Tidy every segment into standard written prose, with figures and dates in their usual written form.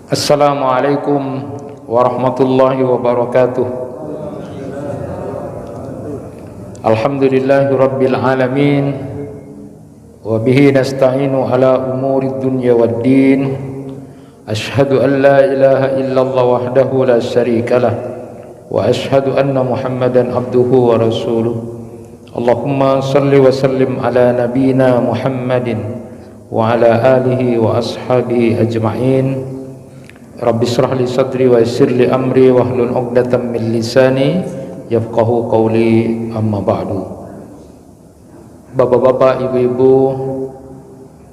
Assalamualaikum warahmatullahi wabarakatuh. Alhamdulillahi rabbil alamin, wa bihi nasta'inu ala umurid dunya waddin. Ashhadu an la ilaha illallah wahdahu la syarika lah, wa ashhadu anna Muhammadan abduhu wa rasuluh. Allahumma salli wa sallim ala nabiyyina Muhammadin wa ala alihi wa ashabihi ajma'in. Rabbi shrah li sadri wa yassir li amri wahlul 'uqdatam min lisani yafqahu qawli, amma ba'du. Bapak-bapak, ibu-ibu,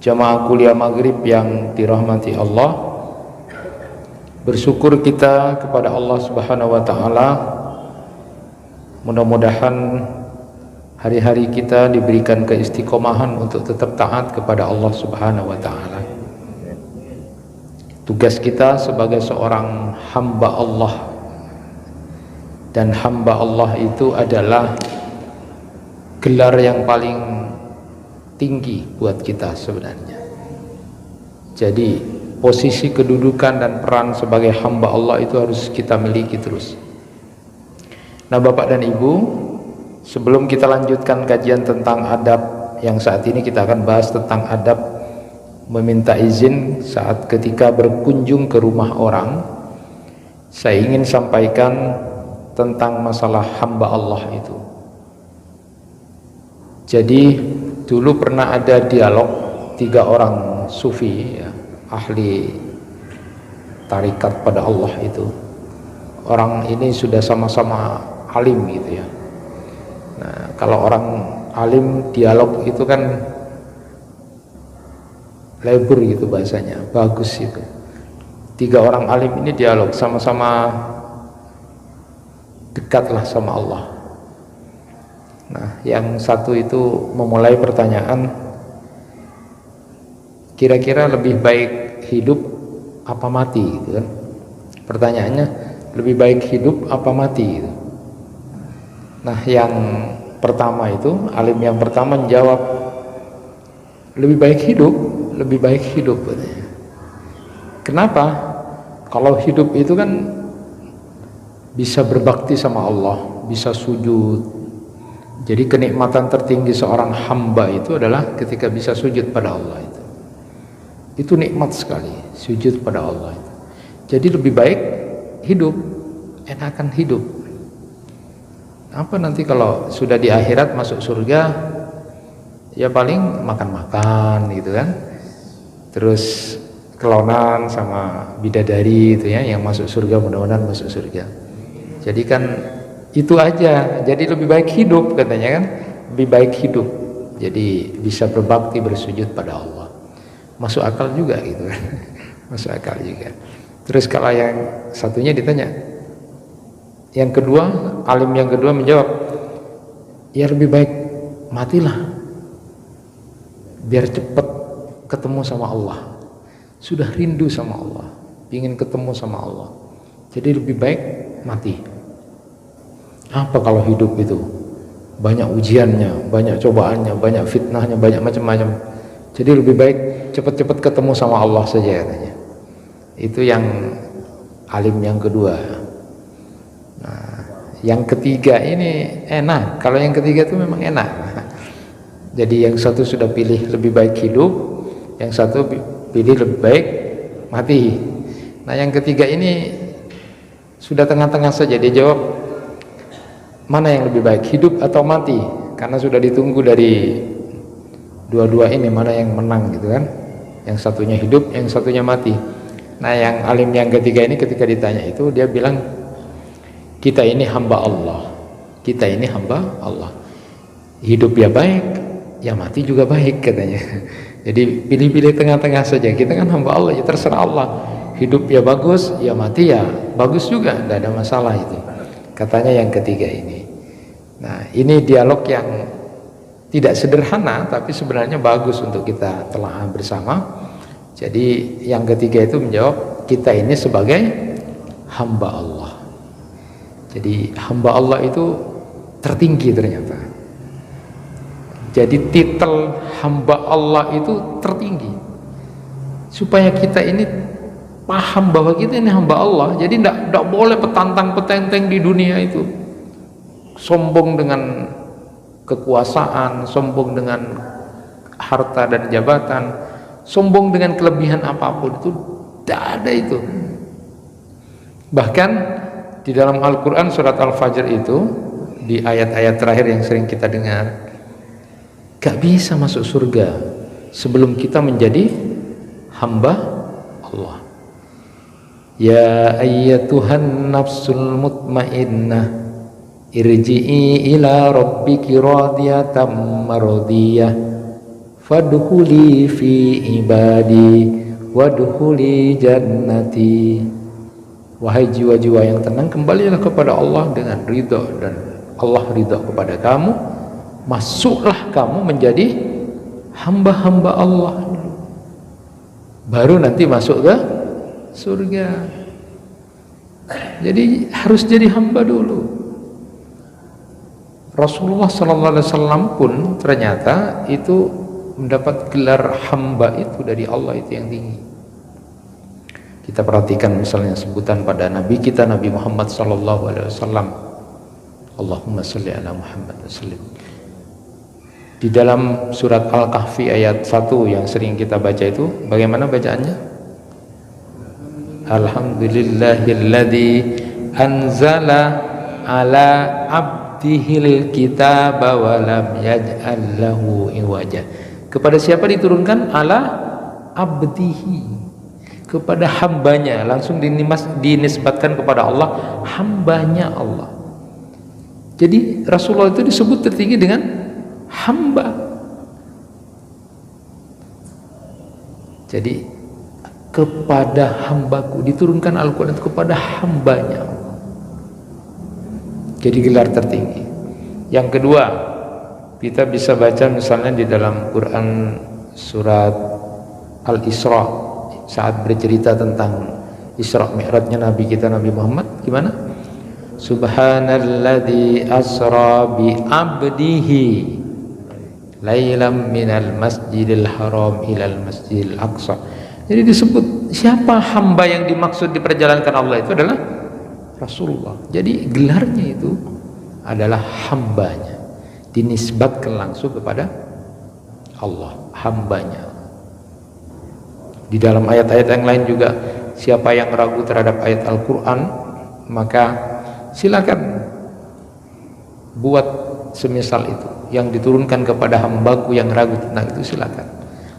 jamaah kuliah maghrib yang dirahmati Allah, bersyukur kita kepada Allah Subhanahu wa taala. Mudah-mudahan hari-hari kita diberikan keistiqomahan untuk tetap taat kepada Allah Subhanahu wa taala. Tugas kita sebagai seorang hamba Allah, dan hamba Allah itu adalah gelar yang paling tinggi buat kita sebenarnya. Jadi posisi kedudukan dan peran sebagai hamba Allah itu harus kita miliki terus. Nah, Bapak dan Ibu, sebelum kita lanjutkan kajian tentang adab, yang saat ini kita akan bahas tentang adab meminta izin saat ketika berkunjung ke rumah orang, saya ingin sampaikan tentang masalah hamba Allah itu. Jadi dulu pernah ada dialog 3 orang sufi, ya, ahli tarikat pada Allah itu. Orang ini sudah sama-sama alim gitu ya. Nah, kalau orang alim dialog itu kan lebur gitu bahasanya, bagus itu. 3 orang alim ini dialog, sama-sama dekatlah sama Allah. Nah, yang satu itu memulai pertanyaan, kira-kira lebih baik hidup apa mati gitu kan. Pertanyaannya, lebih baik hidup apa mati gitu. Nah, yang pertama itu, alim yang pertama menjawab, lebih baik hidup. Lebih baik hidup. Kenapa? Kalau hidup itu kan bisa berbakti sama Allah, bisa sujud. Jadi kenikmatan tertinggi seorang hamba itu adalah ketika bisa sujud pada Allah itu. Itu nikmat sekali, sujud pada Allah itu. Jadi lebih baik hidup, enakan hidup. Apa nanti kalau sudah di akhirat masuk surga, ya paling makan-makan gitu kan. Terus kelonan sama bidadari itu ya, yang masuk surga, mudah-mudahan masuk surga. Jadi kan itu aja. Jadi lebih baik hidup katanya kan, lebih baik hidup. Jadi bisa berbakti, bersujud pada Allah. Masuk akal juga gitu kan. Masuk akal juga. Terus kalau yang satunya ditanya, yang kedua, alim yang kedua menjawab, ya lebih baik matilah, biar cepat ketemu sama Allah. Sudah rindu sama Allah, ingin ketemu sama Allah. Jadi lebih baik mati. Apa kalau hidup itu banyak ujiannya, banyak cobaannya, banyak fitnahnya, banyak macam-macam. Jadi lebih baik cepat-cepat ketemu sama Allah saja katanya. Itu yang alim yang kedua. Nah, yang ketiga ini enak. Kalau yang ketiga itu memang enak. Jadi yang satu sudah pilih lebih baik hidup, yang satu pilih lebih baik mati. Nah, yang ketiga ini sudah tengah-tengah saja. Dia jawab, mana yang lebih baik, hidup atau mati? Karena sudah ditunggu dari dua-dua ini mana yang menang gitu kan. Yang satunya hidup, yang satunya mati. Nah, yang alim yang ketiga ini ketika ditanya itu, dia bilang, kita ini hamba Allah, kita ini hamba Allah. Hidup ya baik, ya mati juga baik katanya. Jadi pilih-pilih tengah-tengah saja. Kita kan hamba Allah, ya terserah Allah. Hidup ya bagus, ya mati ya bagus juga, tidak ada masalah itu. Katanya yang ketiga ini. Nah, ini dialog yang tidak sederhana, tapi sebenarnya bagus untuk kita telah bersama. Jadi yang ketiga itu menjawab, kita ini sebagai hamba Allah. Jadi hamba Allah itu tertinggi ternyata. Jadi titel hamba Allah itu tertinggi, supaya kita ini paham bahwa kita ini hamba Allah. Jadi tidak boleh petantang petenteng di dunia itu, sombong dengan kekuasaan, sombong dengan harta dan jabatan, sombong dengan kelebihan apapun, itu tidak ada itu. Bahkan di dalam Al-Quran surat Al-Fajr itu, di ayat-ayat terakhir yang sering kita dengar, gak bisa masuk surga sebelum kita menjadi hamba Allah. Ya ayyatuhan nafsul mutmainnah, irji'i ila rabbiki radiyatan maradiyah, fadkhuli fi ibadi wadkhuli jannati. Wahai jiwa-jiwa yang tenang, kembalilah kepada Allah dengan ridha, dan Allah ridha kepada kamu, masuklah kamu menjadi hamba-hamba Allah, baru nanti masuk ke surga. Jadi harus jadi hamba dulu. Rasulullah SAW pun ternyata itu mendapat gelar hamba itu dari Allah, itu yang tinggi. Kita perhatikan misalnya sebutan pada Nabi kita, Nabi Muhammad SAW, Allahumma salli ala Muhammad wa sallim. Di dalam surat Al-Kahfi ayat 1 yang sering kita baca itu, bagaimana bacaannya? Alhamdulillahilladzi anzala ala abdihil kitaba wa lam yaj'al lahu iwaja. Kepada siapa diturunkan? Ala abdihi, kepada hambanya, langsung dinisbatkan kepada Allah, hambanya Allah. Jadi Rasulullah itu disebut tertinggi dengan hamba. Jadi kepada hambaku, diturunkan Al-Quran kepada hambanya Allah. Jadi gelar tertinggi. Yang kedua, kita bisa baca misalnya di dalam Quran surat Al-Isra, saat bercerita tentang Isra Mi'rajnya Nabi kita Nabi Muhammad, gimana? Subhanalladzi asra bi abdihi lailam minal masjidil haram ilal masjidil aqsa. Jadi disebut siapa hamba yang dimaksud diperjalankan Allah itu adalah Rasulullah. Jadi gelarnya itu adalah hambanya, dinisbatkan langsung kepada Allah, hambanya. Di dalam ayat-ayat yang lain juga, siapa yang ragu terhadap ayat Al-Quran, maka silakan buat semisal itu, yang diturunkan kepada hambaku yang ragu tentang itu, silakan.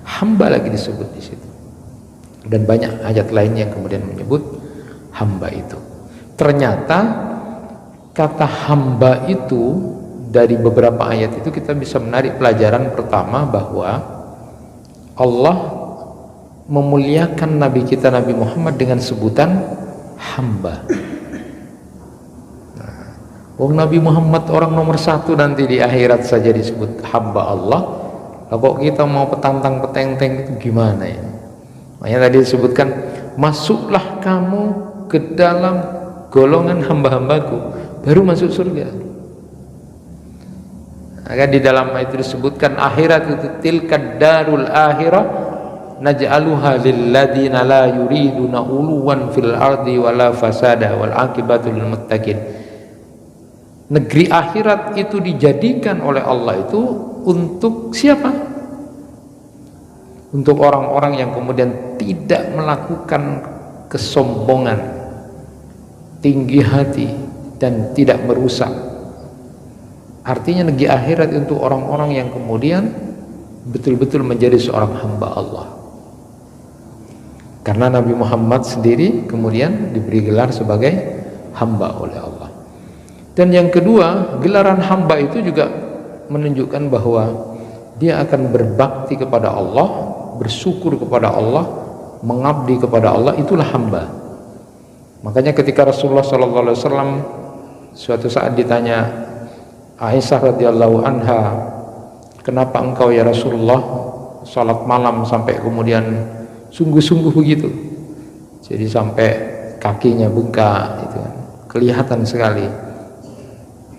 Hamba lagi disebut di situ. Dan banyak ayat lain yang kemudian menyebut hamba itu. Ternyata kata hamba itu dari beberapa ayat itu kita bisa menarik pelajaran pertama, bahwa Allah memuliakan Nabi kita Nabi Muhammad dengan sebutan hamba. Nabi Muhammad orang nomor 1 nanti di akhirat saja disebut hamba Allah. Lah kok kita mau petantang petenteng itu gimana ya? Makanya tadi disebutkan, masuklah kamu ke dalam golongan hamba-hambaku, baru masuk surga. Maka di dalam itu disebutkan akhirat itu tilkad darul akhirah naj'aluha lilladzina la yuriduna uluwan fil ardi wala fasada wal aqibatu lil muttaqin. Negeri akhirat itu dijadikan oleh Allah itu untuk siapa? Untuk orang-orang yang kemudian tidak melakukan kesombongan, tinggi hati, dan tidak merusak. Artinya negeri akhirat untuk orang-orang yang kemudian betul-betul menjadi seorang hamba Allah. Karena Nabi Muhammad sendiri kemudian diberi gelar sebagai hamba oleh Allah. Dan yang kedua, gelaran hamba itu juga menunjukkan bahwa dia akan berbakti kepada Allah, bersyukur kepada Allah, mengabdi kepada Allah, itulah hamba. Makanya ketika Rasulullah SAW suatu saat ditanya Aisyah radhiyallahu anha, kenapa engkau ya Rasulullah salat malam sampai kemudian sungguh-sungguh begitu, jadi sampai kakinya bengkak, itu kan kelihatan sekali.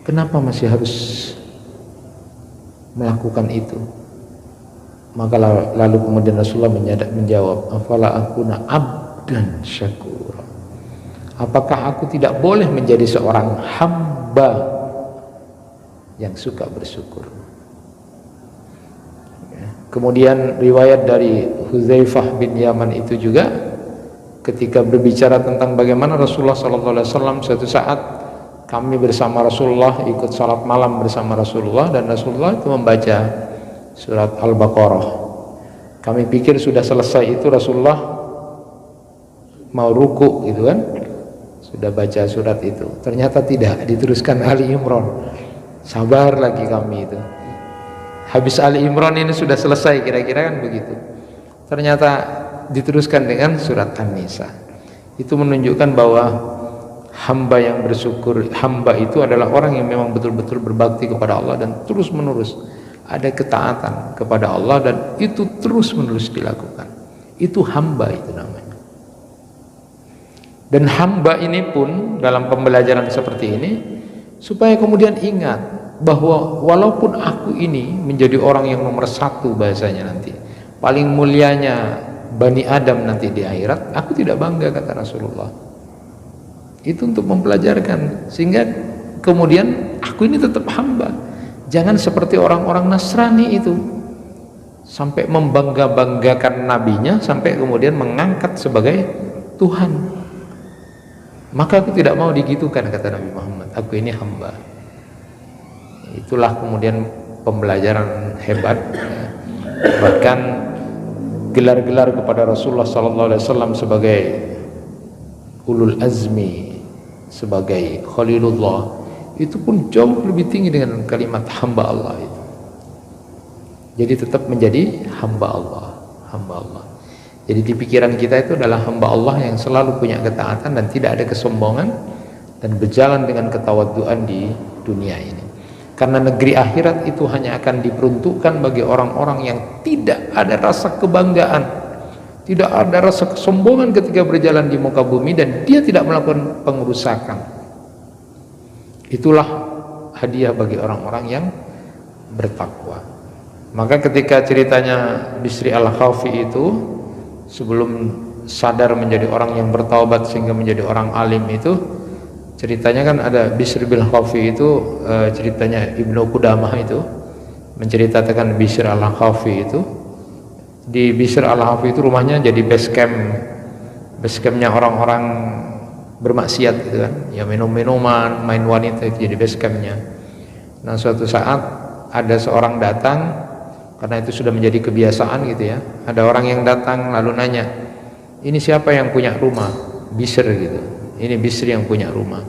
Kenapa masih harus melakukan itu? Maka lalu kemudian Rasulullah menjawab, afala akuna abdan syakura. Apakah aku tidak boleh menjadi seorang hamba yang suka bersyukur? Kemudian riwayat dari Hudzaifah bin Yaman itu juga ketika berbicara tentang bagaimana Rasulullah SAW suatu saat kami bersama Rasulullah ikut salat malam bersama Rasulullah, dan Rasulullah itu membaca surat Al-Baqarah. Kami pikir sudah selesai itu Rasulullah mau ruku gitu kan, sudah baca surat itu, ternyata tidak, diteruskan Ali Imran. Sabar lagi kami itu, habis Ali Imran ini sudah selesai kira-kira kan begitu, ternyata diteruskan dengan surat An-Nisa. Itu menunjukkan bahwa hamba yang bersyukur, hamba itu adalah orang yang memang betul-betul berbakti kepada Allah dan terus menerus ada ketaatan kepada Allah, dan itu terus menerus dilakukan. Itu hamba itu namanya. Dan hamba ini pun dalam pembelajaran seperti ini supaya kemudian ingat bahwa walaupun aku ini menjadi orang yang nomor satu bahasanya nanti, paling mulianya Bani Adam nanti di akhirat, aku tidak bangga, kata Rasulullah. Itu untuk mempelajarkan sehingga kemudian aku ini tetap hamba. Jangan seperti orang-orang Nasrani itu sampai membangga-banggakan nabinya sampai kemudian mengangkat sebagai Tuhan. Maka aku tidak mau digitukan, kata Nabi Muhammad, aku ini hamba. Itulah kemudian pembelajaran hebat. Bahkan gelar-gelar kepada Rasulullah SAW sebagai ulul azmi, sebagai Khalilullah, itu pun jauh lebih tinggi dengan kalimat hamba Allah itu. Jadi tetap menjadi hamba Allah, hamba Allah. Jadi di pikiran kita itu adalah hamba Allah yang selalu punya ketaatan dan tidak ada kesombongan, dan berjalan dengan ketawaduan di dunia ini. Karena negeri akhirat itu hanya akan diperuntukkan bagi orang-orang yang tidak ada rasa kebanggaan, tidak ada rasa kesombongan ketika berjalan di muka bumi, dan dia tidak melakukan pengerusakan. Itulah hadiah bagi orang-orang yang bertakwa. Maka ketika ceritanya Bisri al-Khafi itu sebelum sadar menjadi orang yang bertaubat sehingga menjadi orang alim itu, ceritanya kan ada Bisri bin Khafi itu, ceritanya Ibnu Qudamah itu menceritakan Bisri al-Khafi itu. Di Bisri al-Khafi itu rumahnya jadi base campnya orang-orang bermaksiat gitu kan, ya minum-minuman, main wanita, itu jadi base campnya. Nah suatu saat ada seorang datang, karena itu sudah menjadi kebiasaan gitu ya, ada orang yang datang lalu nanya, ini siapa yang punya rumah? Bisr gitu, ini Bisri yang punya rumah.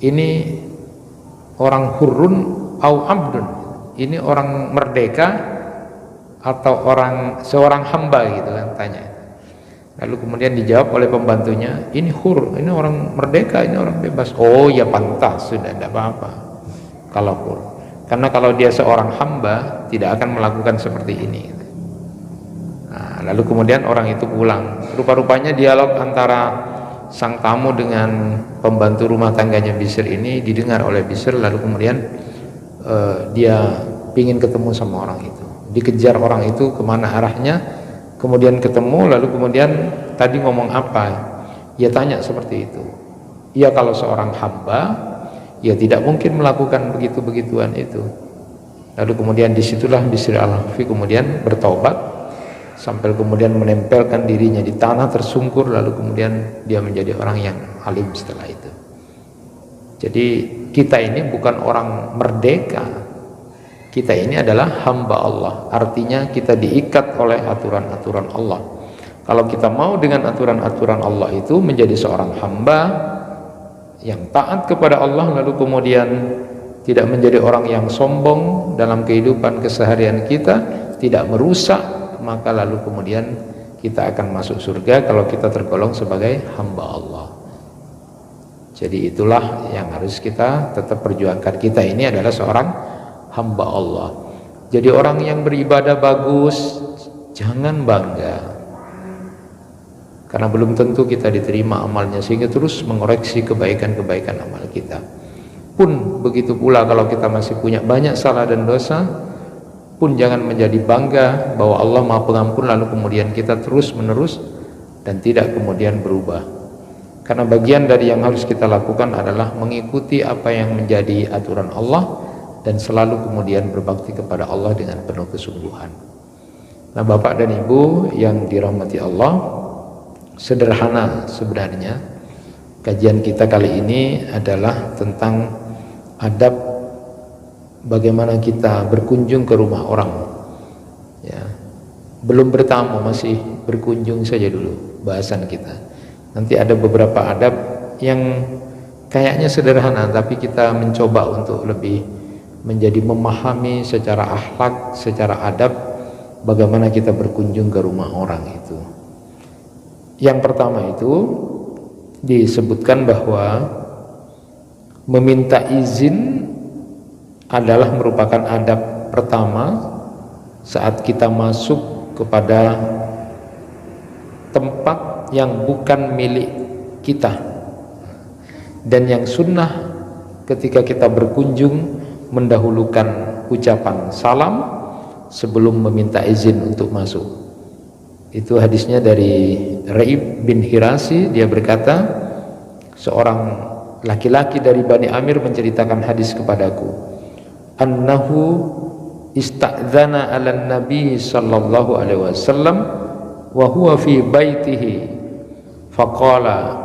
Ini orang hurun au abdun, ini orang merdeka atau seorang hamba gitu kan, tanya. Lalu kemudian dijawab oleh pembantunya, ini hur, ini orang merdeka, ini orang bebas. Oh ya pantas, sudah tidak apa-apa kalau hur. Karena kalau dia seorang hamba tidak akan melakukan seperti ini. Nah, lalu kemudian orang itu pulang. Rupa-rupanya dialog antara sang tamu dengan pembantu rumah tangganya Bisr ini didengar oleh Bisr. Lalu kemudian dia ingin ketemu sama orang itu. Dikejar orang itu kemana arahnya. Kemudian ketemu, lalu kemudian tadi ngomong apa? Dia tanya seperti itu. Ya kalau seorang hamba, ya tidak mungkin melakukan begitu-begituan itu. Lalu kemudian disitulah Bisri al-Khafi kemudian bertobat sampai kemudian menempelkan dirinya di tanah tersungkur, lalu kemudian dia menjadi orang yang alim setelah itu. Jadi kita ini bukan orang merdeka, kita ini adalah hamba Allah. Artinya kita diikat oleh aturan-aturan Allah. Kalau kita mau dengan aturan-aturan Allah itu menjadi seorang hamba yang taat kepada Allah, lalu kemudian tidak menjadi orang yang sombong dalam kehidupan keseharian kita, tidak merusak, maka lalu kemudian kita akan masuk surga kalau kita tergolong sebagai hamba Allah. Jadi itulah yang harus kita tetap perjuangkan. Kita ini adalah seorang hamba Allah. Jadi orang yang beribadah bagus, jangan bangga, karena belum tentu kita diterima amalnya, sehingga terus mengoreksi kebaikan-kebaikan amal kita. Pun begitu pula kalau kita masih punya banyak salah dan dosa, pun jangan menjadi bangga bahwa Allah Maha Pengampun, lalu kemudian kita terus menerus dan tidak kemudian berubah. Karena bagian dari yang harus kita lakukan adalah mengikuti apa yang menjadi aturan Allah dan selalu kemudian berbakti kepada Allah dengan penuh kesungguhan. Nah, Bapak dan Ibu yang dirahmati Allah, sederhana sebenarnya kajian kita kali ini adalah tentang adab bagaimana kita berkunjung ke rumah orang. Ya, belum bertamu, masih berkunjung saja dulu bahasan kita. Nanti ada beberapa adab yang kayaknya sederhana, tapi kita mencoba untuk lebih menjadi memahami secara akhlak, secara adab bagaimana kita berkunjung ke rumah orang itu. Yang pertama itu disebutkan bahwa meminta izin adalah merupakan adab pertama saat kita masuk kepada tempat yang bukan milik kita, dan yang sunnah ketika kita berkunjung mendahulukan ucapan salam sebelum meminta izin untuk masuk. Itu hadisnya dari Raib bin Hirasi, dia berkata, seorang laki-laki dari Bani Amir menceritakan hadis kepadaku, annahu ista'dzana 'alan nabi sallallahu alaihi wasallam wa huwa fi baitihi faqala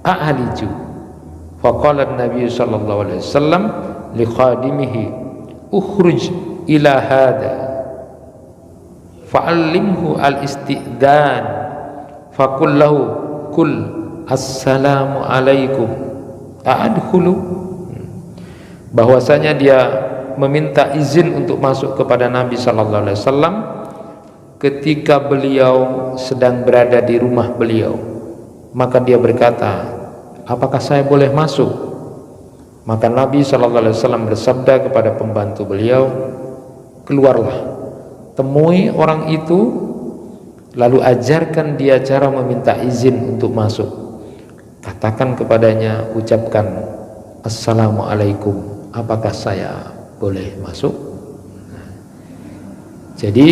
a'aliju, faqala an-nabi sallallahu alaihi wasallam li khadimihi ukhruj ila hada fa'allimhu al-isti'dan faqul lahu kul assalamu alaikum a'adkhulu. Bahwasanya dia meminta izin untuk masuk kepada Nabi sallallahu alaihi wasallam ketika beliau sedang berada di rumah beliau. Maka dia berkata, apakah saya boleh masuk? Maka Nabi SAW bersabda kepada pembantu beliau, keluarlah, temui orang itu, lalu ajarkan dia cara meminta izin untuk masuk. Katakan kepadanya, ucapkan assalamualaikum, apakah saya boleh masuk? Jadi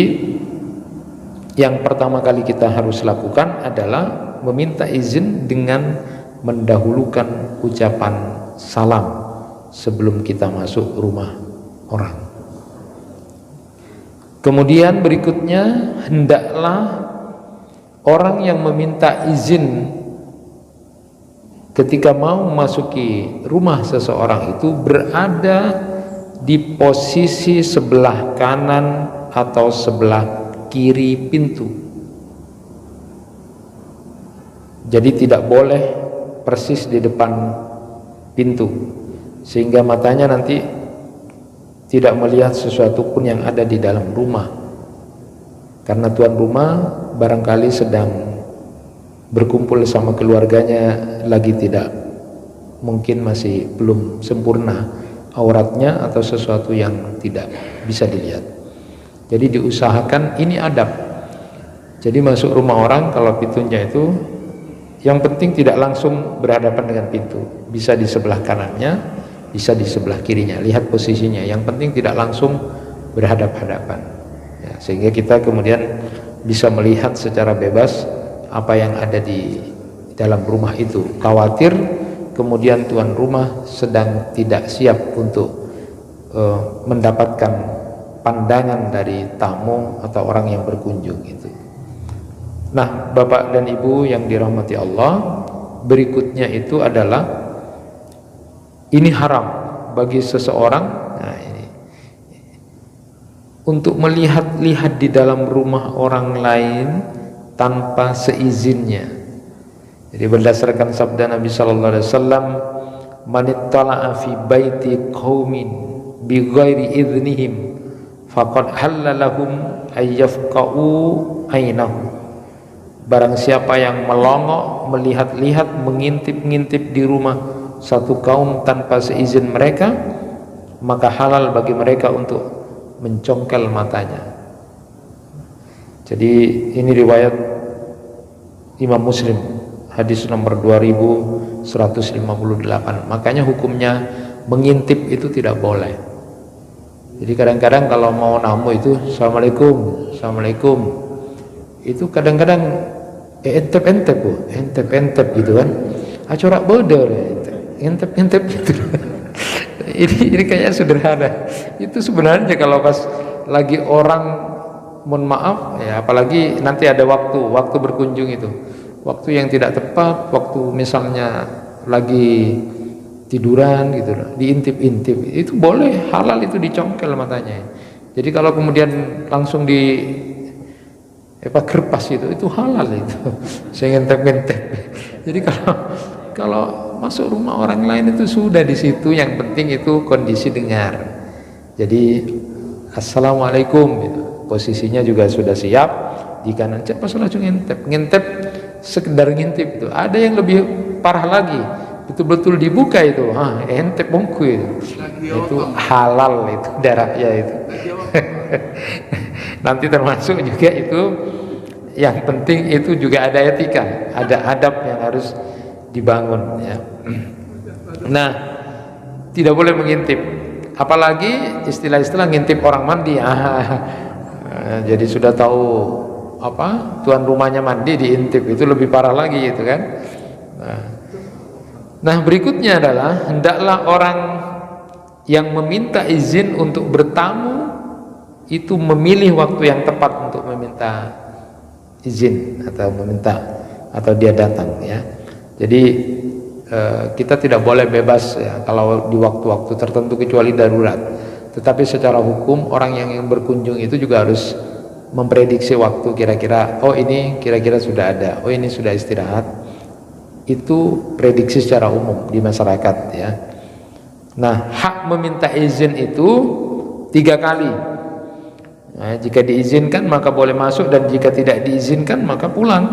yang pertama kali kita harus lakukan adalah meminta izin dengan mendahulukan ucapan salam sebelum kita masuk rumah orang. Kemudian berikutnya, hendaklah orang yang meminta izin ketika mau memasuki rumah seseorang itu berada di posisi sebelah kanan atau sebelah kiri pintu. Jadi tidak boleh persis di depan pintu, sehingga matanya nanti tidak melihat sesuatu pun yang ada di dalam rumah, karena tuan rumah barangkali sedang berkumpul sama keluarganya, lagi tidak, mungkin masih belum sempurna auratnya atau sesuatu yang tidak bisa dilihat. Jadi diusahakan, ini adab. Jadi masuk rumah orang, kalau pintunya itu yang penting tidak langsung berhadapan dengan pintu, bisa di sebelah kanannya, bisa di sebelah kirinya, lihat posisinya, yang penting tidak langsung berhadap-hadapan ya, sehingga kita kemudian bisa melihat secara bebas apa yang ada di dalam rumah itu. Khawatir kemudian tuan rumah sedang tidak siap untuk mendapatkan pandangan dari tamu atau orang yang berkunjung itu. Nah, Bapak dan Ibu yang dirahmati Allah, berikutnya itu adalah ini haram bagi seseorang, nah ini, untuk melihat-lihat di dalam rumah orang lain tanpa seizinnya. Jadi berdasarkan sabda Nabi sallallahu alaihi wasallam, "Man ittala'a fi baiti qaumin bi ghairi idznihim faqad halla lahum ayyafqa'u ainahu." Barang siapa yang melongok, melihat-lihat, mengintip-ngintip di rumah satu kaum tanpa seizin mereka, maka halal bagi mereka untuk mencongkel matanya. Jadi ini riwayat Imam Muslim, hadis nomor 2158. Makanya hukumnya mengintip itu tidak boleh. Jadi kadang-kadang kalau mau namu itu assalamualaikum, assalamualaikum, itu kadang-kadang entep bu, entep gitu kan, corak bodoh entep gitu. Ini kayaknya sederhana. Itu sebenarnya kalau pas lagi orang, mohon maaf ya, apalagi nanti ada waktu berkunjung itu, waktu yang tidak tepat, waktu misalnya lagi tiduran gitu, diintip-intip, itu boleh, halal itu, dicongkel matanya. Jadi kalau kemudian langsung di kerpas itu halal itu. Saya ngentep-ngentep. Jadi kalau masuk rumah orang lain itu sudah di situ, yang penting itu kondisi dengar. Jadi assalamualaikum gitu. Posisinya juga sudah siap di kanan, pas langsung ngentep sekedar ngintip itu. Ada yang lebih parah lagi, betul-betul dibuka itu, entep bongku itu halal itu, darahnya itu. Nanti termasuk juga itu, yang penting itu juga ada etika, ada adab yang harus dibangun ya. Nah, tidak boleh mengintip, apalagi istilah-istilah ngintip orang mandi. Jadi sudah tahu tuan rumahnya mandi, diintip, itu lebih parah lagi itu kan. Nah, berikutnya adalah hendaklah orang yang meminta izin untuk bertamu itu memilih waktu yang tepat untuk meminta izin atau dia datang ya. Jadi kita tidak boleh bebas ya kalau di waktu-waktu tertentu kecuali darurat. Tetapi secara hukum orang yang berkunjung itu juga harus memprediksi waktu, kira-kira ini kira-kira sudah ada, ini sudah istirahat. Itu prediksi secara umum di masyarakat ya. Nah, hak meminta izin itu 3 kali. Nah, jika diizinkan maka boleh masuk, dan jika tidak diizinkan maka pulang.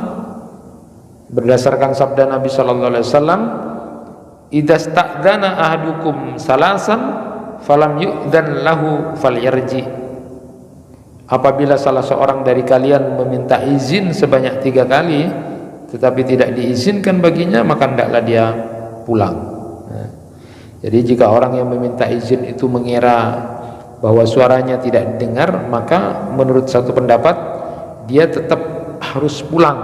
Berdasarkan sabda Nabi sallallahu alaihi wasallam, "Idza sta'dzana ahadukum salasan falam yu'dzan lahu falyarji." Apabila salah seorang dari kalian meminta izin sebanyak 3 kali tetapi tidak diizinkan baginya, maka hendaklah dia pulang. Nah, jadi jika orang yang meminta izin itu mengira bahwa suaranya tidak didengar, maka menurut satu pendapat dia tetap harus pulang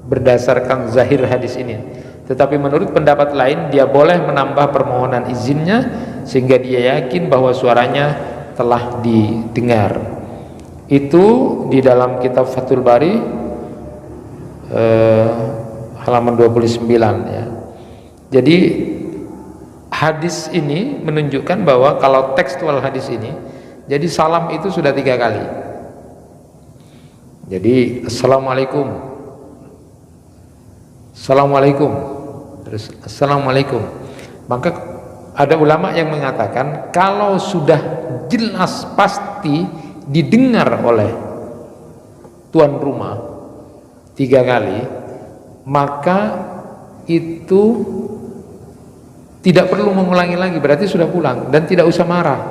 berdasarkan zahir hadis ini. Tetapi menurut pendapat lain, dia boleh menambah permohonan izinnya sehingga dia yakin bahwa suaranya telah didengar. Itu di dalam kitab Fathul Bari halaman 29 ya. Jadi hadis ini menunjukkan bahwa kalau tekstual hadis ini, jadi salam itu sudah 3 kali. Jadi assalamualaikum, assalamualaikum, terus assalamualaikum. Maka ada ulama yang mengatakan kalau sudah jelas pasti didengar oleh tuan rumah 3 kali, maka itu tidak perlu mengulangi lagi, berarti sudah pulang dan tidak usah marah.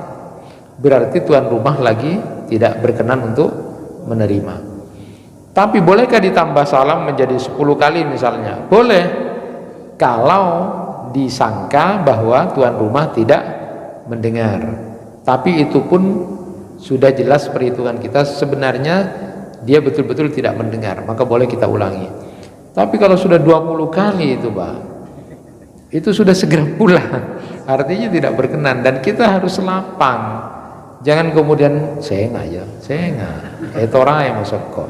Berarti tuan rumah lagi tidak berkenan untuk menerima. Tapi bolehkah ditambah salam menjadi 10 kali misalnya? Boleh, kalau disangka bahwa tuan rumah tidak mendengar. Tapi itu pun sudah jelas perhitungan kita, sebenarnya dia betul-betul tidak mendengar, maka boleh kita ulangi. Tapi kalau sudah 20 kali itu Pak, itu sudah segera pulang, artinya tidak berkenan, dan kita harus lapang. Jangan kemudian saya itu orang yang masuk kok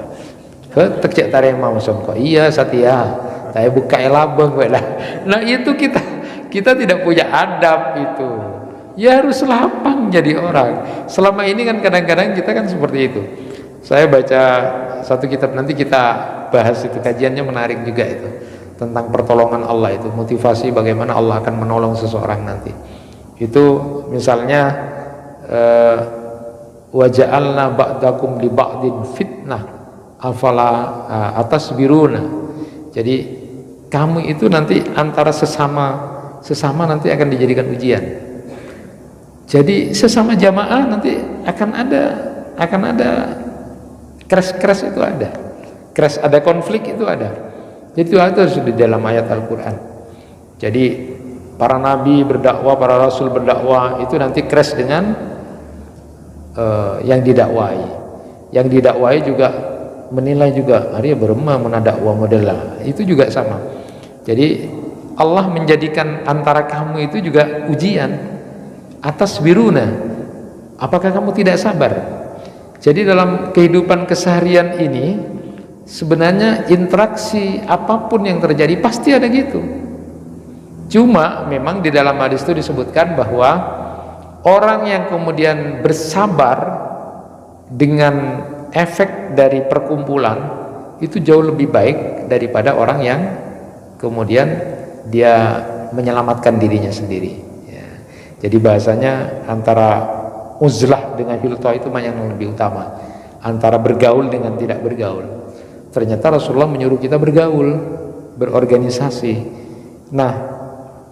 tekcek tarik mau masuk kok, iya Satya saya buka elabang lah. Nah itu kita tidak punya adab itu. Ya harus lapang jadi orang. Selama ini kan kadang-kadang kita kan seperti itu. Saya baca satu kitab, nanti kita bahas itu, kajiannya menarik juga itu, tentang pertolongan Allah itu, motivasi bagaimana Allah akan menolong seseorang nanti. Itu misalnya waja'alna ba'dakum li ba'din fitnah afala atasbiruna. Jadi kamu itu nanti antara sesama nanti akan dijadikan ujian. Jadi sesama jamaah nanti akan ada crash itu ada. Crash, ada konflik itu ada. Jadi itu harus di dalam ayat Al-Qur'an. Jadi para nabi berdakwah, para rasul berdakwah itu nanti crash dengan yang didakwai. Yang didakwai juga menilai juga Arya berema menadakwa modela, itu juga sama. Jadi Allah menjadikan antara kamu itu juga ujian. Atas biruna, apakah kamu tidak sabar? Jadi dalam kehidupan keseharian ini sebenarnya interaksi apapun yang terjadi pasti ada gitu. Cuma memang di dalam hadis itu disebutkan bahwa orang yang kemudian bersabar dengan efek dari perkumpulan itu jauh lebih baik daripada orang yang kemudian dia menyelamatkan dirinya sendiri ya. Jadi bahasanya antara uzlah dengan hiltah itu yang lebih utama, antara bergaul dengan tidak bergaul. Ternyata Rasulullah menyuruh kita bergaul, berorganisasi. Nah,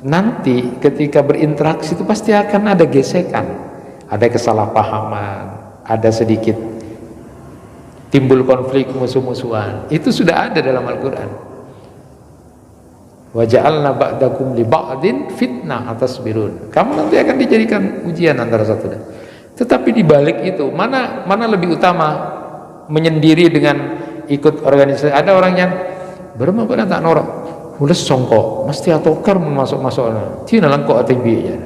nanti ketika berinteraksi itu pasti akan ada gesekan, ada kesalahpahaman, ada sedikit timbul konflik, musuh-musuhan. Itu sudah ada dalam Al-Quran. Wa ja'alna ba'dakum li ba'din fitnah atas birun. Kamu nanti akan dijadikan ujian antara satu dan. Tetapi di balik itu mana lebih utama, menyendiri dengan ikut organisasi? Ada orang yang berema pada tak norok, mulai songkok, mesti atokar masuk-masuk. Cina langkok ATB-nya.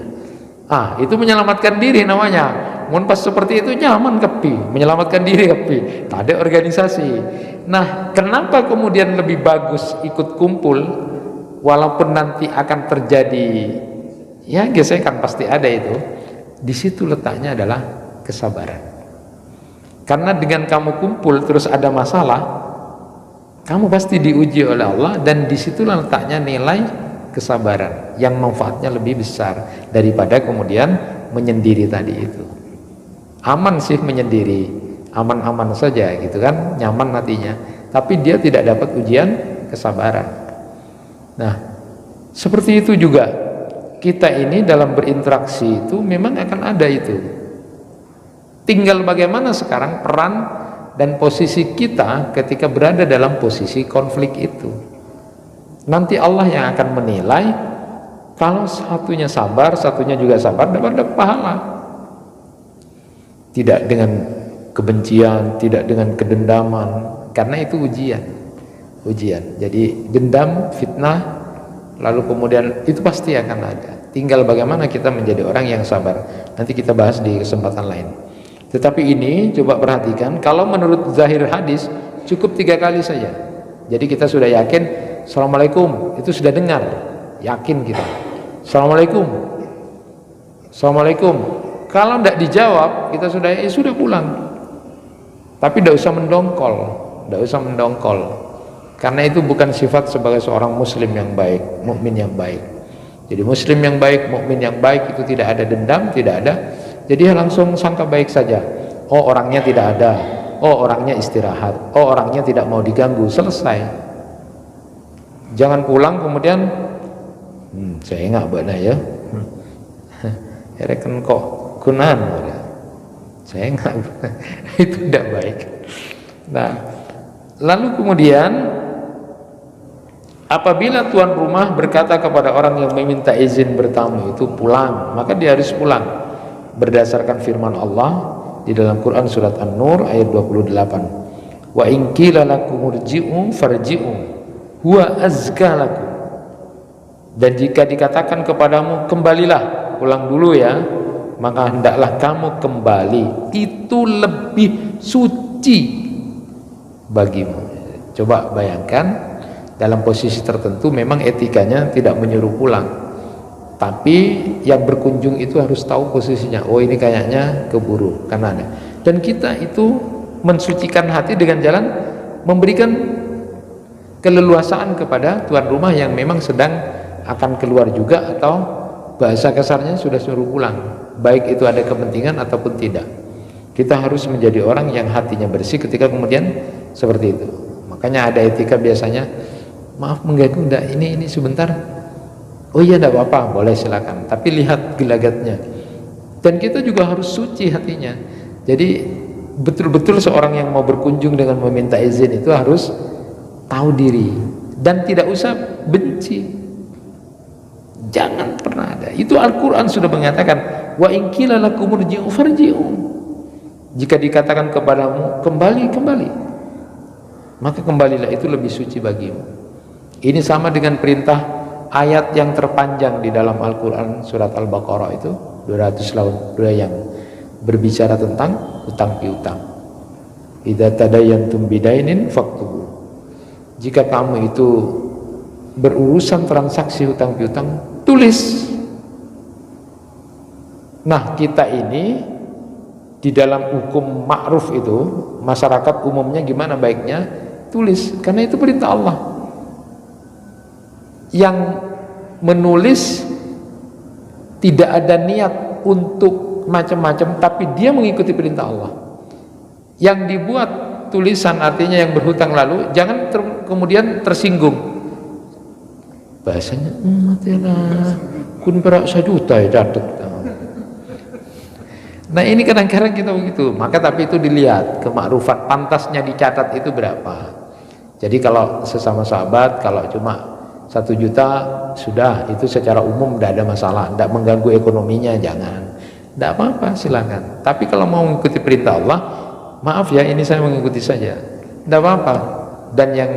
Itu menyelamatkan diri namanya. Mun pas seperti itu nyaman kepi, menyelamatkan diri kepi, tak ada organisasi. Nah, kenapa kemudian lebih bagus ikut kumpul, walaupun nanti akan terjadi ya gesekan pasti ada itu. Di situ letaknya adalah kesabaran. Karena dengan kamu kumpul terus ada masalah, kamu pasti diuji oleh Allah, dan disitulah letaknya nilai kesabaran yang manfaatnya lebih besar daripada kemudian menyendiri tadi itu. Aman sih menyendiri, aman-aman saja gitu kan, nyaman hatinya, tapi dia tidak dapat ujian kesabaran. Nah, seperti itu juga kita ini dalam berinteraksi itu memang akan ada itu. Tinggal bagaimana sekarang peran dan posisi kita ketika berada dalam posisi konflik itu. Nanti Allah yang akan menilai, kalau satunya sabar, satunya juga sabar, dapat pahala. Tidak dengan kebencian, tidak dengan kedendaman, karena itu ujian. Jadi dendam, fitnah, lalu kemudian itu pasti akan ada. Tinggal bagaimana kita menjadi orang yang sabar. Nanti kita bahas di kesempatan lain. Tetapi ini coba perhatikan, kalau menurut zahir hadis cukup 3 kali saja. Jadi kita sudah yakin, Assalamualaikum, itu sudah dengar, yakin kita. Assalamualaikum. Kalau tidak dijawab, kita sudah pulang. Tapi tidak usah mendongkol, karena itu bukan sifat sebagai seorang muslim yang baik, mukmin yang baik. Jadi muslim yang baik, mukmin yang baik itu tidak ada dendam, tidak ada. Jadi langsung sangka baik saja. Oh, orangnya tidak ada. Oh, orangnya istirahat. Oh, orangnya tidak mau diganggu. Selesai. Jangan pulang kemudian saya enggak benar ya. Reken kok kunan. Saya enggak. Itu tidak baik. Nah, lalu kemudian apabila tuan rumah berkata kepada orang yang meminta izin bertamu itu pulang, maka dia harus pulang. Berdasarkan firman Allah di dalam Quran surat An-Nur ayat 28. Wa in qila lakum irji'u farji'u huwa azka lakum. Dan jika dikatakan kepadamu kembalilah, pulang dulu ya, maka hendaklah kamu kembali, itu lebih suci bagimu. Coba bayangkan, dalam posisi tertentu memang etikanya tidak menyuruh pulang, tapi yang berkunjung itu harus tahu posisinya. Oh, ini kayaknya keburu karena ada. Dan kita itu mensucikan hati dengan jalan memberikan keleluasaan kepada tuan rumah yang memang sedang akan keluar juga, atau bahasa kasarnya sudah suruh pulang, baik itu ada kepentingan ataupun tidak. Kita harus menjadi orang yang hatinya bersih ketika kemudian seperti itu. Makanya ada etika biasanya, maaf mengganggu enggak, ini sebentar. Oh iya, tidak apa-apa, boleh silakan, tapi lihat gelagatnya. Dan kita juga harus suci hatinya. Jadi betul-betul seorang yang mau berkunjung dengan meminta izin itu harus tahu diri dan tidak usah benci. Jangan pernah ada. Itu Al-Quran sudah mengatakan, wa in qila lakum irji'u farji'u. Jika dikatakan kepadamu kembali, maka kembalilah, itu lebih suci bagimu. Ini sama dengan perintah ayat yang terpanjang di dalam Al-Quran surat Al-Baqarah itu 282 yang berbicara tentang hutang piutang. Idza tadayantum bidainin faktubu. Jika kamu itu berurusan transaksi hutang piutang, tulis. Nah, kita ini di dalam hukum ma'ruf itu, masyarakat umumnya gimana baiknya? Tulis, karena itu perintah Allah. Yang menulis tidak ada niat untuk macam-macam, tapi dia mengikuti perintah Allah. Yang dibuat tulisan, artinya yang berhutang lalu, jangan kemudian tersinggung. Bahasanya matilah kun perak 1 juta ya catat. Nah, ini kadang-kadang kita begitu. Maka tapi itu dilihat kemakrufan, pantasnya dicatat itu berapa. Jadi kalau sesama sahabat, kalau cuma 1 juta sudah, itu secara umum tidak ada masalah, tidak mengganggu ekonominya, jangan, tidak apa-apa, silakan. Tapi kalau mau mengikuti perintah Allah, maaf ya, ini saya mengikuti saja, tidak apa-apa. Dan yang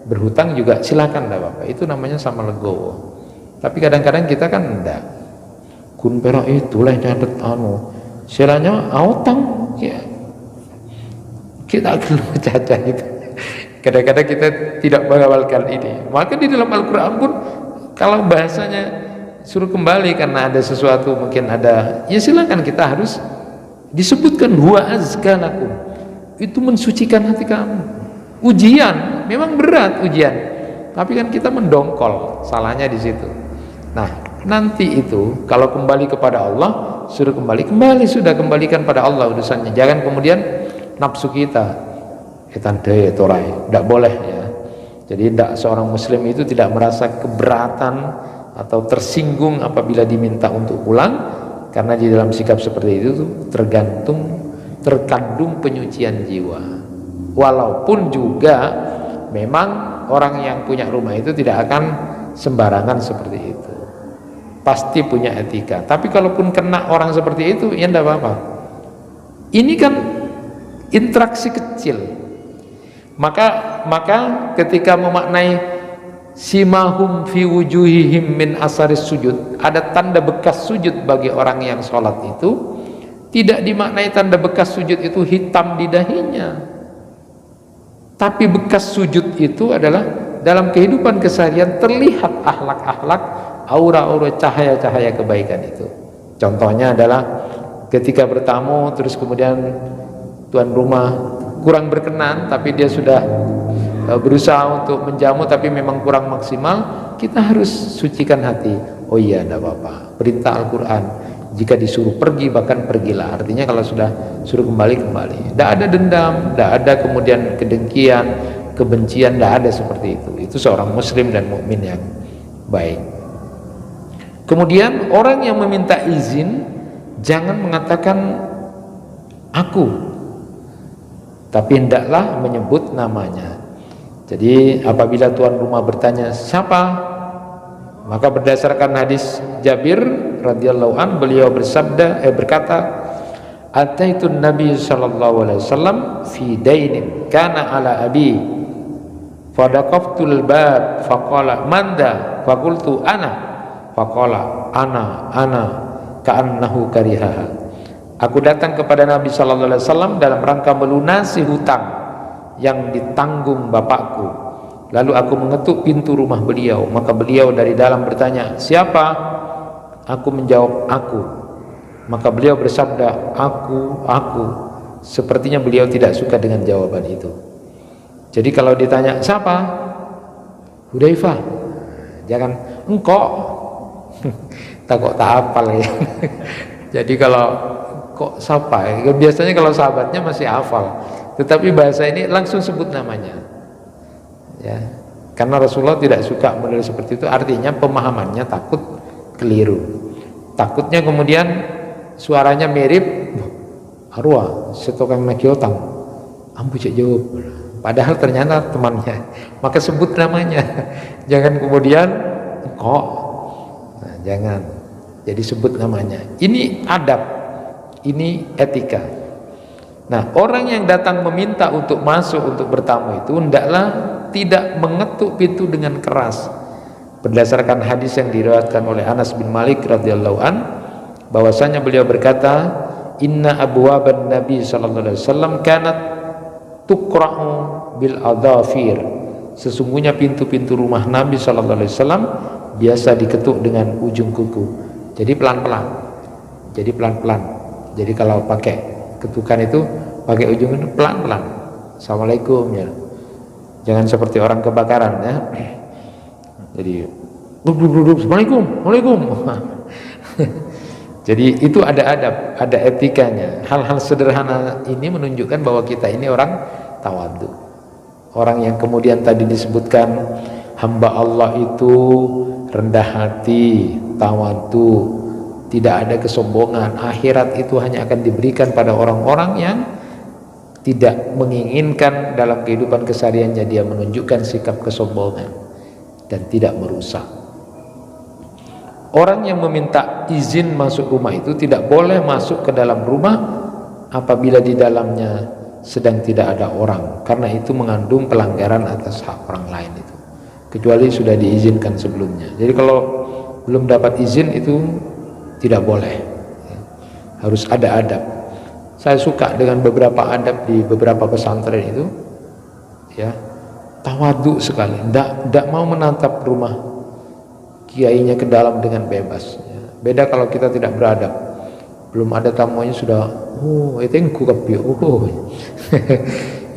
berhutang juga silakan, tidak apa-apa, itu namanya sama legowo. Tapi kadang-kadang kita kan tidak, kun perak itulah catat silanya autang ya. Kita akan caca itu. Kadang-kadang kita tidak mengawalkan ini. Maka di dalam Al-Quran pun kalau bahasanya suruh kembali karena ada sesuatu, mungkin ada, ya silakan, kita harus disebutkan huwa azka lakum, itu mensucikan hati kamu. Ujian memang berat ujian, tapi kan kita mendongkol, salahnya di situ. Nah, nanti itu kalau kembali kepada Allah, suruh kembali sudah, kembalikan pada Allah urusannya. Jangan kemudian nafsu kita tidak boleh ya. Jadi tidak, seorang muslim itu tidak merasa keberatan atau tersinggung apabila diminta untuk pulang, karena di dalam sikap seperti itu terkandung penyucian jiwa. Walaupun juga memang orang yang punya rumah itu tidak akan sembarangan seperti itu, pasti punya etika. Tapi kalaupun kena orang seperti itu, ya tidak apa-apa. Ini kan interaksi kecil. Maka ketika memaknai simahum fi wujuhihim min asaris sujud, ada tanda bekas sujud bagi orang yang sholat itu, tidak dimaknai tanda bekas sujud itu hitam di dahinya, tapi bekas sujud itu adalah dalam kehidupan keseharian terlihat akhlak-akhlak, aura-aura, cahaya-cahaya kebaikan itu. Contohnya adalah ketika bertamu, terus kemudian tuan rumah kurang berkenan, tapi dia sudah berusaha untuk menjamu, tapi memang kurang maksimal, kita harus sucikan hati. Oh iya, tidak apa-apa, perintah Al-Quran, jika disuruh pergi bahkan pergilah. Artinya kalau sudah suruh kembali, tidak ada dendam, tidak ada kemudian kedengkian, kebencian, tidak ada seperti itu. Itu seorang muslim dan mukmin yang baik. Kemudian orang yang meminta izin jangan mengatakan aku, tapi hendaklah menyebut namanya. Jadi apabila tuan rumah bertanya siapa, maka berdasarkan hadis Jabir radhiyallahu an, beliau berkata, ataitun Nabi sallallahu alaihi wasallam fi dainin kana ala abi fadaqaftul bab faqala manda faqultu ana faqala ana ka'annahu karihaha. Aku datang kepada Nabi sallallahu alaihi wasallam dalam rangka melunasi hutang yang ditanggung bapakku. Lalu aku mengetuk pintu rumah beliau, maka beliau dari dalam bertanya, siapa? Aku menjawab, aku. Maka beliau bersabda, aku. Sepertinya beliau tidak suka dengan jawaban itu. Jadi kalau ditanya siapa? Hudzaifah. Jangan engkau. Tak hafal ya. Jadi kalau kok siapa? Biasanya kalau sahabatnya masih hafal, tetapi bahasa ini langsung sebut namanya. Ya, karena Rasulullah tidak suka model seperti itu. Artinya pemahamannya takut keliru. Takutnya kemudian suaranya mirip, arwah setokang nakiotang. Ambu cek jawab. Padahal ternyata temannya. Maka sebut namanya. Jangan kemudian kok. Nah, jangan. Jadi sebut namanya. Ini adab. Ini etika. Nah, orang yang datang meminta untuk masuk, untuk bertamu itu hendaklah tidak mengetuk pintu dengan keras. Berdasarkan hadis yang diriwayatkan oleh Anas bin Malik radhiyallahu an, bahwasanya beliau berkata, "Inna abwaban Nabi sallallahu alaihi wasallam kanat tuqra'u bil adhafir." Sesungguhnya pintu-pintu rumah Nabi sallallahu alaihi wasallam biasa diketuk dengan ujung kuku. Jadi pelan-pelan. Jadi kalau pakai ketukan itu pakai ujung itu pelan-pelan. Assalamualaikum ya. Jangan seperti orang kebakaran ya. Jadi Assalamualaikum. Jadi itu ada adab, ada etikanya. Hal-hal sederhana ini menunjukkan bahwa kita ini orang tawadhu. Orang yang kemudian tadi disebutkan hamba Allah itu rendah hati, tawadhu, tidak ada kesombongan. Akhirat itu hanya akan diberikan pada orang-orang yang tidak menginginkan dalam kehidupan kesehariannya dia menunjukkan sikap kesombongan dan tidak merusak. Orang yang meminta izin masuk rumah itu tidak boleh masuk ke dalam rumah apabila di dalamnya sedang tidak ada orang, karena itu mengandung pelanggaran atas hak orang lain itu, kecuali sudah diizinkan sebelumnya. Jadi kalau belum dapat izin itu tidak boleh, harus ada adab. Saya suka dengan beberapa adab di beberapa pesantren itu, ya, tawadhu sekali, tidak mau menatap rumah kiainya ke dalam dengan bebas. Beda kalau kita tidak beradab, belum ada tamunya sudah, itu yang kukap ya,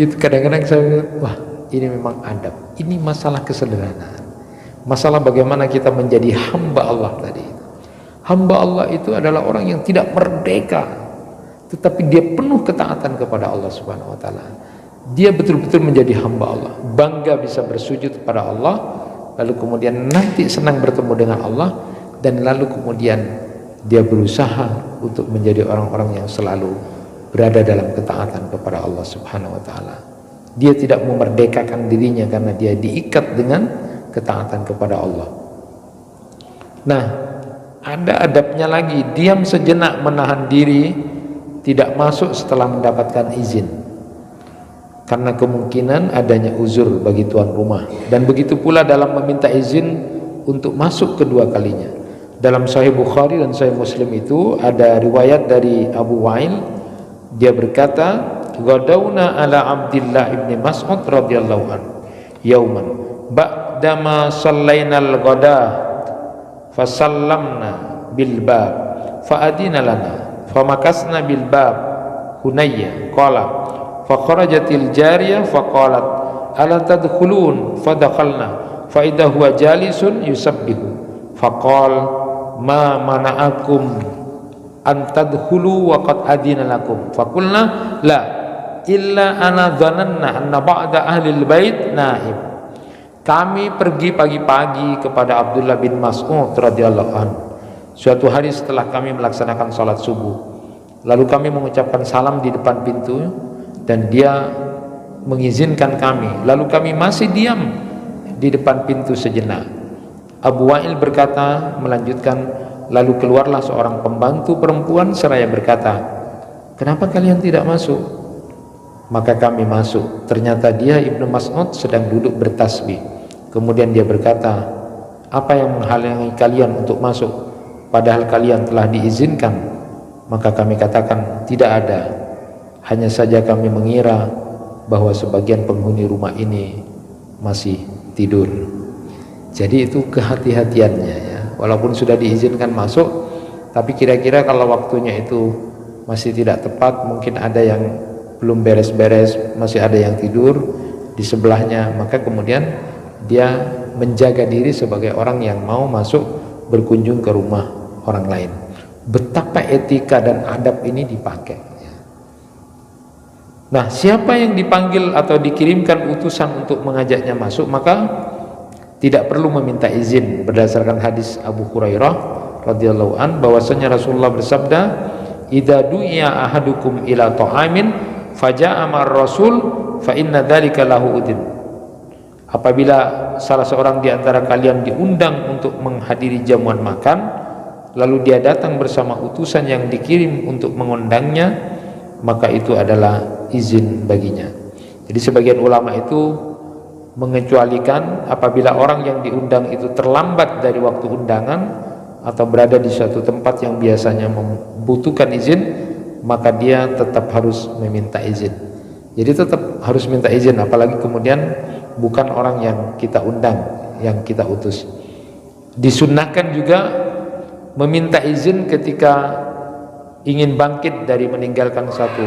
itu kadang-kadang saya, wah ini memang adab, ini masalah kesederhanaan, masalah bagaimana kita menjadi hamba Allah tadi. Hamba Allah itu adalah orang yang tidak merdeka, tetapi dia penuh ketaatan kepada Allah Subhanahu wa taala. Dia betul-betul menjadi hamba Allah, bangga bisa bersujud kepada Allah, lalu kemudian nanti senang bertemu dengan Allah, dan lalu kemudian dia berusaha untuk menjadi orang-orang yang selalu berada dalam ketaatan kepada Allah Subhanahu wa taala. Dia tidak memerdekakan dirinya karena dia diikat dengan ketaatan kepada Allah. Nah, ada adabnya lagi, diam sejenak, menahan diri, tidak masuk setelah mendapatkan izin, karena kemungkinan adanya uzur bagi tuan rumah. Dan begitu pula dalam meminta izin untuk masuk kedua kalinya. Dalam Sahih Bukhari dan Sahih Muslim itu ada riwayat dari Abu Wa'il, dia berkata, "Ghadawna ala Abdullah ibn Mas'ud radhiyallahu anhu yauman ba'dama sallainal ghada fasallamna bil bab fa'adina lana famakasna bil bab hunayya qala fakharajatil jariyah faqalat ala tadkhulun fadakhalna fa idza huwa jalisun yusabbihu faqal ma mana'akum an tadkhulu wa qad adina lakum faqulna la illa ana dhananna anna ba'da ahli al-bait naim." Kami pergi pagi-pagi kepada Abdullah bin Mas'ud radhiyallahu anhu suatu hari setelah kami melaksanakan salat subuh. Lalu kami mengucapkan salam di depan pintu dan dia mengizinkan kami. Lalu kami masih diam di depan pintu sejenak. Abu Wa'il berkata, melanjutkan, lalu keluarlah seorang pembantu perempuan seraya berkata, "Kenapa kalian tidak masuk?" Maka kami masuk. Ternyata dia Ibnu Mas'ud sedang duduk bertasbih. Kemudian dia berkata, "Apa yang menghalangi kalian untuk masuk padahal kalian telah diizinkan?" Maka kami katakan, "Tidak ada. Hanya saja kami mengira bahwa sebagian penghuni rumah ini masih tidur." Jadi itu kehati-hatiannya ya. Walaupun sudah diizinkan masuk, tapi kira-kira kalau waktunya itu masih tidak tepat, mungkin ada yang belum beres-beres, masih ada yang tidur di sebelahnya, maka kemudian dia menjaga diri sebagai orang yang mau masuk berkunjung ke rumah orang lain. Betapa etika dan adab ini dipakai. Nah, siapa yang dipanggil atau dikirimkan utusan untuk mengajaknya masuk, maka tidak perlu meminta izin. Berdasarkan hadis Abu Hurairah radhiyallahu an, bahwasanya Rasulullah bersabda, "Idza du'iya ahadukum ila ta'amin faja'a mar rasul fa inna dzalika lahu udin." Apabila salah seorang di antara kalian diundang untuk menghadiri jamuan makan, lalu dia datang bersama utusan yang dikirim untuk mengundangnya, maka itu adalah izin baginya. Jadi sebagian ulama itu mengecualikan apabila orang yang diundang itu terlambat dari waktu undangan atau berada di suatu tempat yang biasanya membutuhkan izin, maka dia tetap harus meminta izin. Jadi tetap harus minta izin, apalagi kemudian bukan orang yang kita undang, yang kita utus. Disunnahkan juga meminta izin ketika ingin bangkit dari meninggalkan satu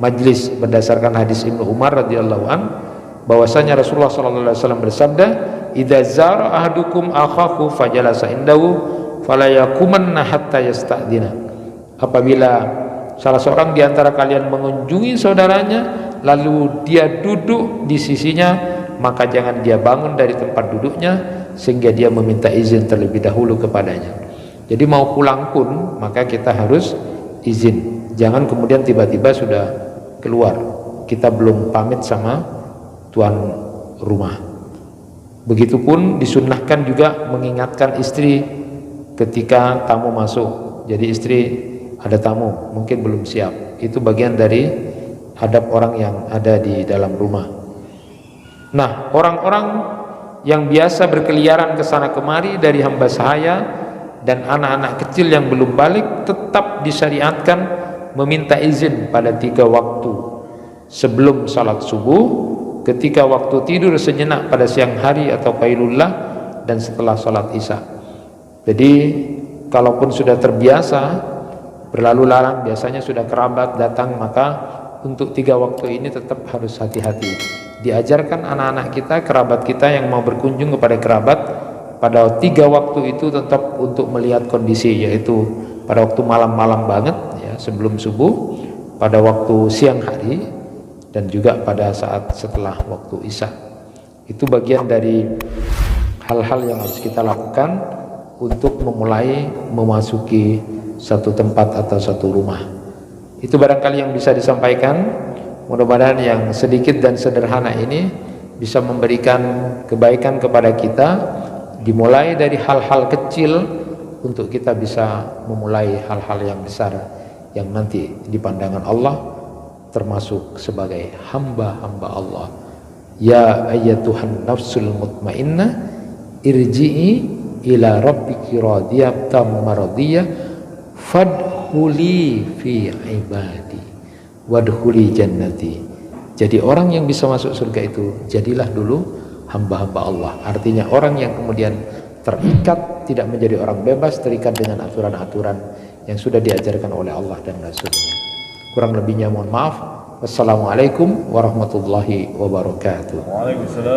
majlis berdasarkan hadis Ibnu Umar radhiyallahu an, bahwasanya Rasulullah sallallahu alaihi wasallam bersabda, "Idza zara ahadukum akhahu fajalasa indahu fala yakumanna hatta yasta'dina." Apabila salah seorang di antara kalian mengunjungi saudaranya lalu dia duduk di sisinya, maka jangan dia bangun dari tempat duduknya sehingga dia meminta izin terlebih dahulu kepadanya. Jadi mau pulang pun maka kita harus izin. Jangan kemudian tiba-tiba sudah keluar, kita belum pamit sama tuan rumah. Begitupun disunnahkan juga mengingatkan istri ketika tamu masuk. Jadi istri ada tamu, mungkin belum siap. Itu bagian dari adab orang yang ada di dalam rumah. Nah, orang-orang yang biasa berkeliaran ke sana kemari dari hamba sahaya dan anak-anak kecil yang belum balik, tetap disyariatkan meminta izin pada 3 waktu: sebelum salat subuh, ketika waktu tidur sejenak pada siang hari atau qailullah, dan setelah salat isya. Jadi kalaupun sudah terbiasa berlalu lalang, biasanya sudah kerabat datang, maka untuk 3 waktu ini tetap harus hati-hati. Diajarkan anak-anak kita, kerabat kita yang mau berkunjung kepada kerabat, pada 3 waktu itu tetap untuk melihat kondisi, yaitu pada waktu malam-malam banget ya, sebelum subuh, pada waktu siang hari, dan juga pada saat setelah waktu isya. Itu bagian dari hal-hal yang harus kita lakukan untuk memulai memasuki satu tempat atau satu rumah. Itu barangkali yang bisa disampaikan. Mudah-mudahan yang sedikit dan sederhana ini bisa memberikan kebaikan kepada kita, dimulai dari hal-hal kecil untuk kita bisa memulai hal-hal yang besar yang nanti di pandangan Allah termasuk sebagai hamba-hamba Allah. Ya ayyatuhan nafsul mutmainnah irji'i ila rabbiki radiyatan maradiyah fadkhuli fi ibadi wadkhuli jannati. Jadi orang yang bisa masuk surga itu jadilah dulu hamba-hamba Allah. Artinya orang yang kemudian terikat, tidak menjadi orang bebas, terikat dengan aturan-aturan yang sudah diajarkan oleh Allah dan Rasulnya. Kurang lebihnya mohon maaf. Wassalamualaikum warahmatullahi wabarakatuh. Waalaikumsalam.